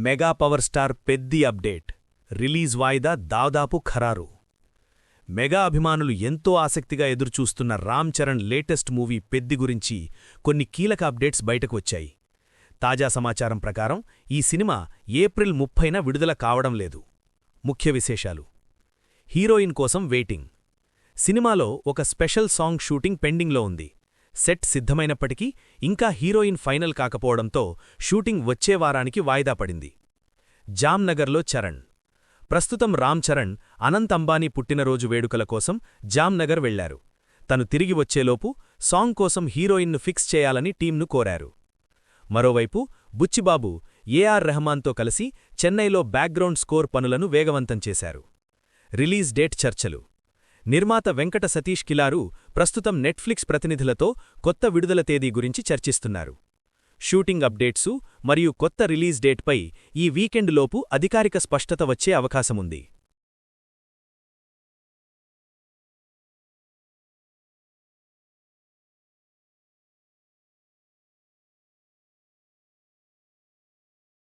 Mega power star Peddi update release వాయిదా దాదాపు ఖరారు. మెగా అభిమానులు ఎంతో ఆసక్తిగా ఎదురుచూస్తున్న రామ్ చరణ్ లేటెస్ట్ మూవీ పెద్ది గురించి కొన్ని కీలక అప్డేట్స్ బయటకు వచ్చాయి. తాజా సమాచారం ప్రకారం ఈ సినిమా ఏప్రిల్ 30న విడుదల కావడం లేదు. ముఖ్య విశేషాలు: హీరోయిన్ కోసం వెయిటింగ్. సినిమాలో ఒక స్పెషల్ సాంగ్ షూటింగ్ పెండింగ్లో ఉంది. సెట్ సిద్ధమైనప్పటికీ ఇంకా హీరోయిన్ ఫైనల్ కాకపోవడంతో షూటింగ్ వచ్చే వారానికి వాయిదా పడింది. జామ్నగర్లో చరణ్. ప్రస్తుతం రామ్ చరణ్ అనంత్ అంబానీ పుట్టినరోజు వేడుకల కోసం జామ్నగర్ వెళ్లారు. తను తిరిగి వచ్చేలోపు సాంగ్ కోసం హీరోయిన్ను ఫిక్స్ చేయాలని టీంను కోరారు. మరోవైపు బుచ్చిబాబు ఏఆర్ రెహమాన్తో కలిసి చెన్నైలో బ్యాక్గ్రౌండ్ స్కోర్ పనులను వేగవంతం చేశారు. రిలీజ్ డేట్ చర్చలు. నిర్మాత వెంకట సతీష్ కిలారు ప్రస్తుతం నెట్ఫ్లిక్స్ ప్రతినిధులతో కొత్త విడుదల తేదీ గురించి చర్చిస్తున్నారు. షూటింగ్ అప్డేట్సు మరియు కొత్త రిలీజ్ డేట్పై ఈ వీకెండ్ లోపు అధికారిక స్పష్టత వచ్చే అవకాశముంది.